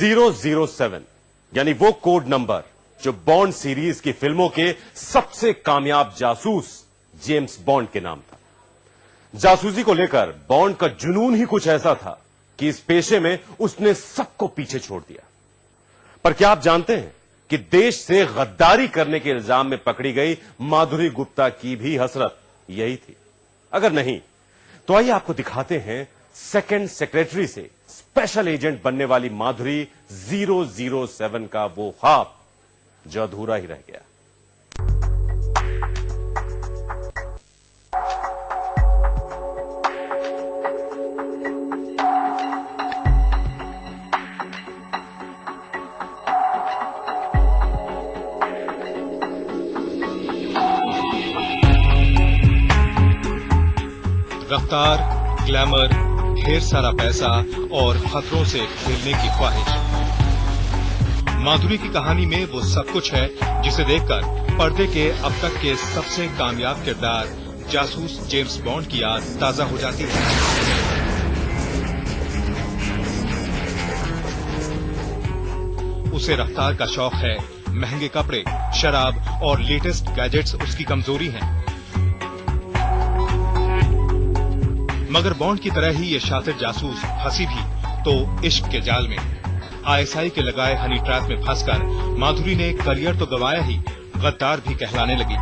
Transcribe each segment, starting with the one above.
007 यानी वो code number जो बॉन्ड सीरीज की फिल्मों के सबसे कामयाब जासूस जेम्स बॉन्ड के नाम था। जासूसी को लेकर बॉन्ड का जुनून ही कुछ ऐसा था कि इस पेशे में उसने सबको पीछे छोड़ दिया। पर क्या आप जानते हैं कि देश से गद्दारी करने के इल्जाम में पकड़ी गई माधुरी गुप्ता की भी हसरत यही थी? अगर नहीं तो आइए आपको दिखाते हैं सेकंड सेक्रेटरी से स्पेशल एजेंट बनने वाली माधुरी 007 का वो ख्वाब जो अधूरा ही रह गया। रफ्तार, ग्लैमर, ढेर सारा पैसा और खतरों से खेलने की ख्वाहिश। माधुरी की कहानी में वो सब कुछ है जिसे देखकर पर्दे के अब तक के सबसे कामयाब किरदार जासूस जेम्स बॉन्ड की याद ताजा हो जाती है। उसे रफ्तार का शौक है, महंगे कपड़े, शराब और लेटेस्ट गैजेट्स उसकी कमजोरी हैं। मगर बॉन्ड की तरह ही ये शातिर जासूस फंसी भी तो इश्क के जाल में। आईएसआई के लगाए हनी ट्रैप में फंसकर माधुरी ने करियर तो गंवाया ही, गद्दार भी कहलाने लगी।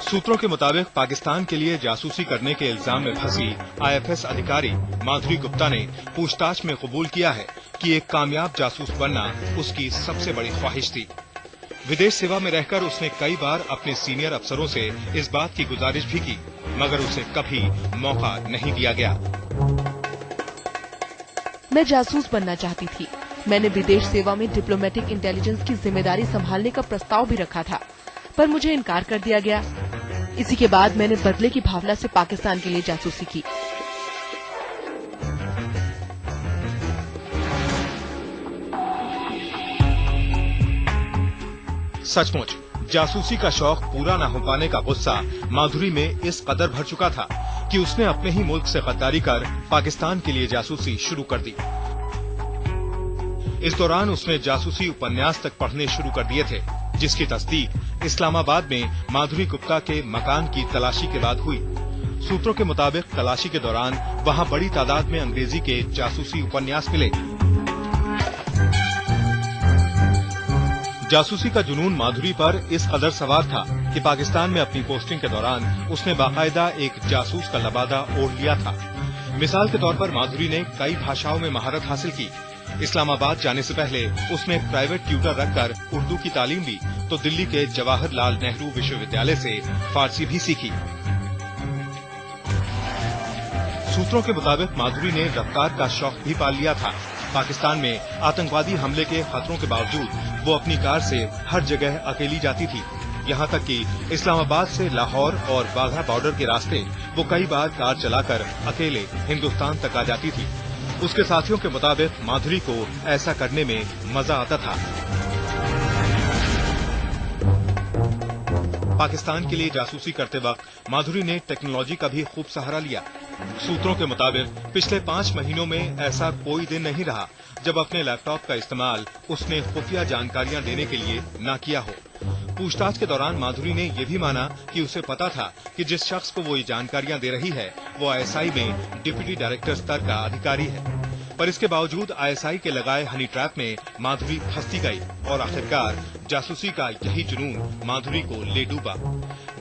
सूत्रों के मुताबिक पाकिस्तान के लिए जासूसी करने के इल्जाम में फंसी आईएफएस अधिकारी माधुरी गुप्ता ने पूछताछ में कबूल किया है कि एक कामयाब जासूस बनना उसकी सबसे बड़ी ख्वाहिश थी। विदेश सेवा में रहकर उसने कई बार अपने सीनियर अफसरों से इस बात की गुजारिश भी की, मगर उसे कभी मौका नहीं दिया गया। मैं जासूस बनना चाहती थी। मैंने विदेश सेवा में डिप्लोमेटिक इंटेलिजेंस की जिम्मेदारी संभालने का प्रस्ताव भी रखा था, पर मुझे इनकार कर दिया गया। इसी के बाद मैंने बदले की भावना से पाकिस्तान के लिए जासूसी की। सचमुच जासूसी का शौक पूरा न हो पाने का गुस्सा माधुरी में इस कदर भर चुका था कि उसने अपने ही मुल्क से गद्दारी कर पाकिस्तान के लिए जासूसी शुरू कर दी। इस दौरान उसने जासूसी उपन्यास तक पढ़ने शुरू कर दिए थे, जिसकी तस्दीक इस्लामाबाद में माधुरी गुप्ता के मकान की तलाशी के बाद हुई। सूत्रों के मुताबिक तलाशी के दौरान वहां बड़ी तादाद में अंग्रेजी के जासूसी उपन्यास मिले। जासूसी का जुनून माधुरी पर इस कदर सवार था कि पाकिस्तान में अपनी पोस्टिंग के दौरान उसने बाकायदा एक जासूस का लबादा ओढ़ लिया था। मिसाल के तौर पर माधुरी ने कई भाषाओं में महारत हासिल की। इस्लामाबाद जाने से पहले उसने प्राइवेट ट्यूटर रखकर उर्दू की तालीम ली, तो दिल्ली के जवाहरलाल नेहरू विश्वविद्यालय से फारसी भी सीखी। सूत्रों के मुताबिक माधुरी ने रफ्तार का शौक भी पाल लिया था। पाकिस्तान में आतंकवादी हमले के खतरों के बावजूद वो अपनी कार से हर जगह अकेली जाती थी। यहाँ तक कि इस्लामाबाद से लाहौर और वाघा बॉर्डर के रास्ते वो कई बार कार चलाकर अकेले हिंदुस्तान तक आ जाती थी। उसके साथियों के मुताबिक माधुरी को ऐसा करने में मजा आता था। पाकिस्तान के लिए जासूसी करते वक्त माधुरी ने टेक्नोलॉजी का भी खूब सहारा लिया। सूत्रों के मुताबिक पिछले 5 महीनों में ऐसा कोई दिन नहीं रहा जब अपने लैपटॉप का इस्तेमाल उसने खुफिया जानकारियां देने के लिए न किया हो। पूछताछ के दौरान माधुरी ने यह भी माना कि उसे पता था कि जिस शख्स को वो ये जानकारियां दे रही है वो आईएसआई में डिप्टी डायरेक्टर स्तर का अधिकारी है। पर इसके बावजूद आईएसआई के लगाए हनी ट्रैप में माधुरी फंसती गई और आखिरकार जासूसी का यही जुनून माधुरी को ले डूबा।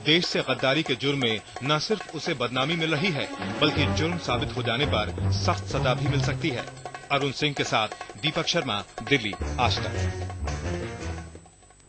देश से गद्दारी के जुर्म में न सिर्फ उसे बदनामी मिल रही है, बल्कि जुर्म साबित हो जाने पर सख्त सजा भी मिल सकती है। अरुण सिंह के साथ दीपक शर्मा, दिल्ली, आज तक।